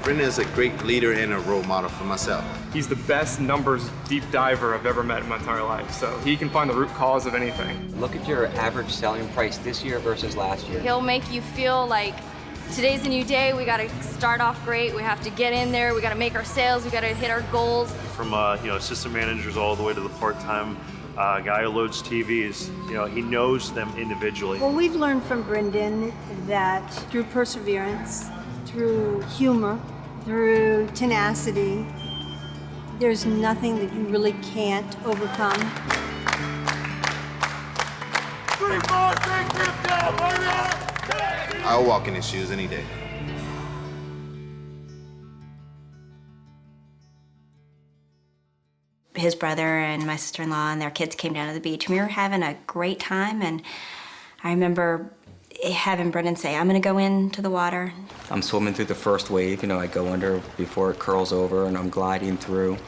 Brendon is a great leader and a role model for myself. He's the best numbers deep diver I've ever met in my entire life, so he can find the root cause of anything. Look at your average selling price this year versus last year. He'll make you feel like today's a new day, we gotta start off great, we have to get in there, we gotta make our sales, we gotta hit our goals. From assistant managers all the way to the part-time guy who loads TVs, he knows them individually. Well, we've learned from Brendon that through perseverance, through humor, through tenacity, there's nothing that you really can't overcome. I'll walk in his shoes any day. His brother and my sister-in-law and their kids came down to the beach. We were having a great time, and I remember having Brendon say, I'm gonna go into the water. I'm swimming through the first wave, I go under before it curls over, and I'm gliding through.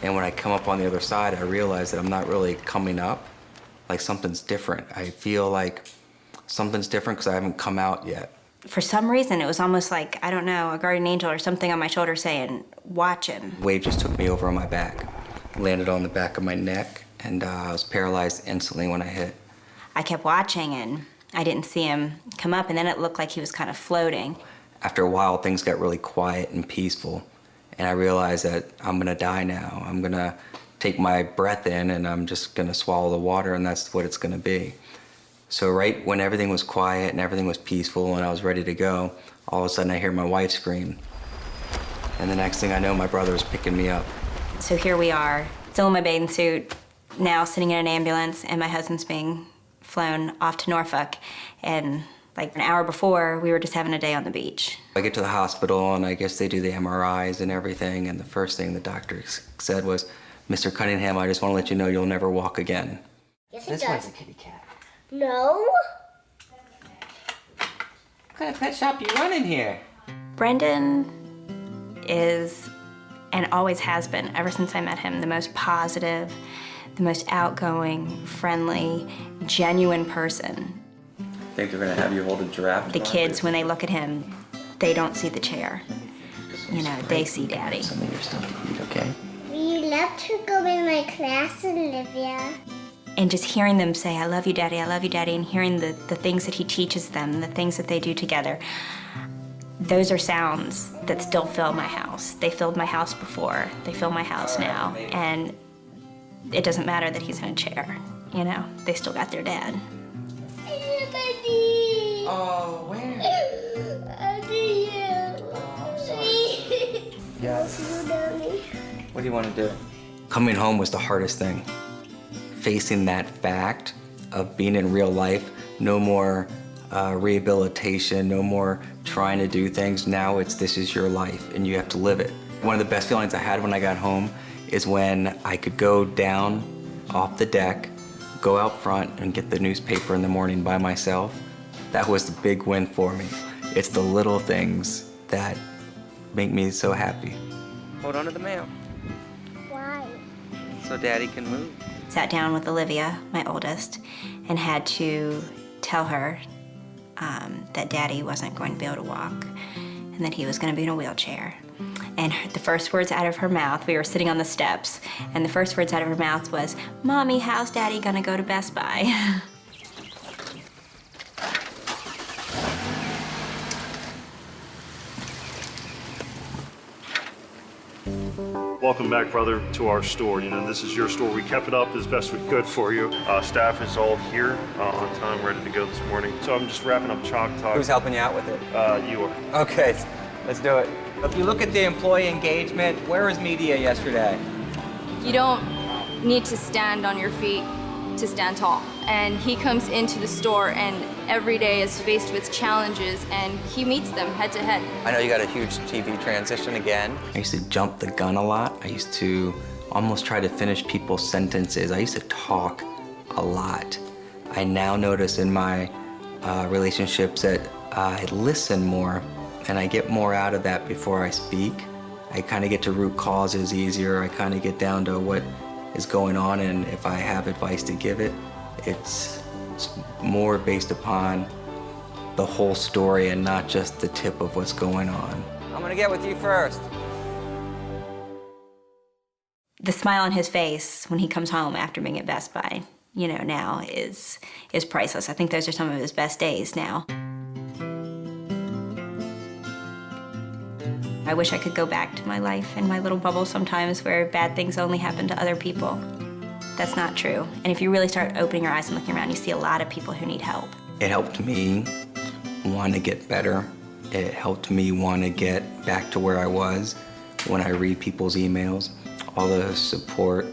And when I come up on the other side, I realize that I'm not really coming up, like something's different. I feel like something's different because I haven't come out yet. For some reason, it was almost like, I don't know, a guardian angel or something on my shoulder saying, watch him. The wave just took me over on my back, landed on the back of my neck, and I was paralyzed instantly when I hit. I kept watching, and I didn't see him come up, and then it looked like he was kind of floating. After a while, things got really quiet and peaceful, and I realized that I'm gonna die now. I'm gonna take my breath in, and I'm just gonna swallow the water, and that's what it's gonna be. So right when everything was quiet and everything was peaceful and I was ready to go, all of a sudden I hear my wife scream. And the next thing I know, my brother's picking me up. So here we are, still in my bathing suit, now sitting in an ambulance, and my husband's being flown off to Norfolk, and like an hour before, we were just having a day on the beach. I get to the hospital, and I guess they do the MRIs and everything, and the first thing the doctor said was, Mr. Cunningham, I just want to let you know you'll never walk again. Yes, it This does. one's a kitty cat. No. What kind of pet shop you run in here? Brendon is, and always has been, ever since I met him, the most positive, the most outgoing, friendly, genuine person. Think they're gonna have you hold a giraffe? The kids, when they look at him, they don't see the chair. They see Daddy. Some of your stuff to eat, okay? We love to go in my class, Olivia. And just hearing them say, I love you, Daddy, and hearing the things that he teaches them, the things that they do together, those are sounds that still fill my house. They filled my house before, they fill my house now, and it doesn't matter that he's in a chair, they still got their dad. Oh, where? Under you. Oh, I'm sorry. Yes. Daddy. What do you want to do? Coming home was the hardest thing. Facing that fact of being in real life, no more rehabilitation, no more trying to do things. Now this is your life and you have to live it. One of the best feelings I had when I got home is when I could go down off the deck, go out front and get the newspaper in the morning by myself. That was the big win for me. It's the little things that make me so happy. Hold on to the mail. Why? So Daddy can move. Sat down with Olivia, my oldest, and had to tell her that Daddy wasn't going to be able to walk and that he was going to be in a wheelchair. And the first words out of her mouth, we were sitting on the steps, and the first words out of her mouth was, Mommy, how's Daddy gonna go to Best Buy? Welcome back, brother, to our store. This is your store. We kept it up as best we could for you. Staff is all here on time, ready to go this morning. So I'm just wrapping up Chalk Talk. Who's helping you out with it? You are. Okay, let's do it. If you look at the employee engagement, where was media yesterday? You don't need to stand on your feet to stand tall. And he comes into the store and every day is faced with challenges and he meets them head to head. I know you got a huge TV transition again. I used to jump the gun a lot. I used to almost try to finish people's sentences. I used to talk a lot. I now notice in my relationships that I listen more and I get more out of that before I speak. I kind of get to root causes easier. I kind of get down to what is going on, and if I have advice to give it, it's more based upon the whole story and not just the tip of what's going on. I'm gonna get with you first. The smile on his face when he comes home after being at Best Buy, you know, now is priceless. I think those are some of his best days now. I wish I could go back to my life in my little bubble sometimes where bad things only happen to other people. That's not true. And if you really start opening your eyes and looking around, you see a lot of people who need help. It helped me want to get better. It helped me want to get back to where I was. When I read people's emails, all the support,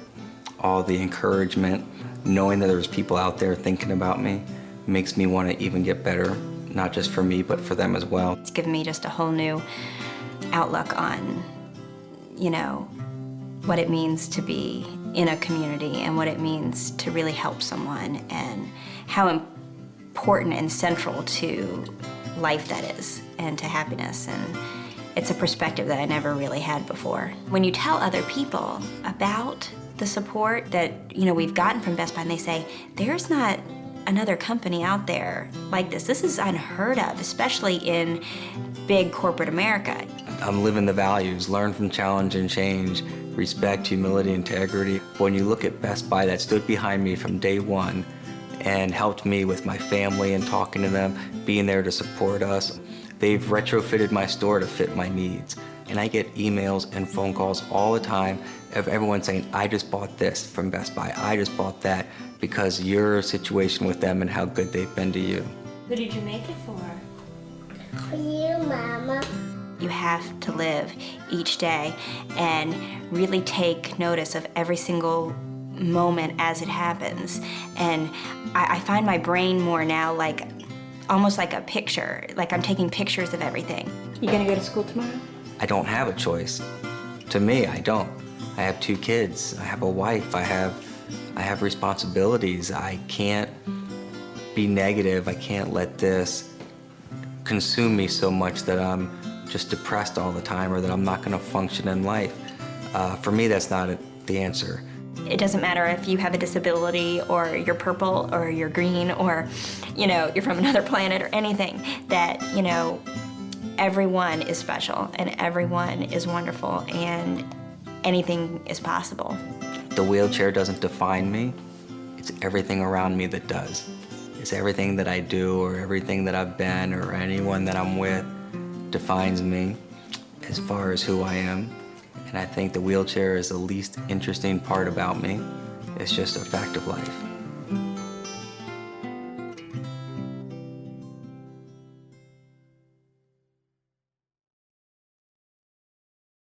all the encouragement, knowing that there's people out there thinking about me makes me want to even get better, not just for me, but for them as well. It's given me just a whole new outlook on, you know, what it means to be in a community and what it means to really help someone and how important and central to life that is and to happiness. And it's a perspective that I never really had before. When you tell other people about the support that, you know, we've gotten from Best Buy and they say, there's not another company out there like this. This is unheard of, especially in big corporate America. I'm living the values, learn from challenge and change, respect, humility, integrity. When you look at Best Buy that stood behind me from day one and helped me with my family and talking to them, being there to support us, they've retrofitted my store to fit my needs. And I get emails and phone calls all the time of everyone saying, I just bought this from Best Buy, I just bought that, because of your situation with them and how good they've been to you. Who did you make it for? For you, Mama. You have to live each day and really take notice of every single moment as it happens. And I find my brain more now like, almost like a picture, like I'm taking pictures of everything. You gonna go to school tomorrow? I don't have a choice. To me, I don't. I have 2 kids, I have a wife, I have responsibilities. I can't be negative, I can't let this consume me so much that I'm just depressed all the time or that I'm not gonna function in life. For me, that's not the answer. It doesn't matter if you have a disability or you're purple or you're green or, you know, you're from another planet or anything, that, you know, everyone is special and everyone is wonderful and anything is possible. The wheelchair doesn't define me. It's everything around me that does. It's everything that I do or everything that I've been or anyone that I'm with defines me as far as who I am. And I think the wheelchair is the least interesting part about me. It's just a fact of life.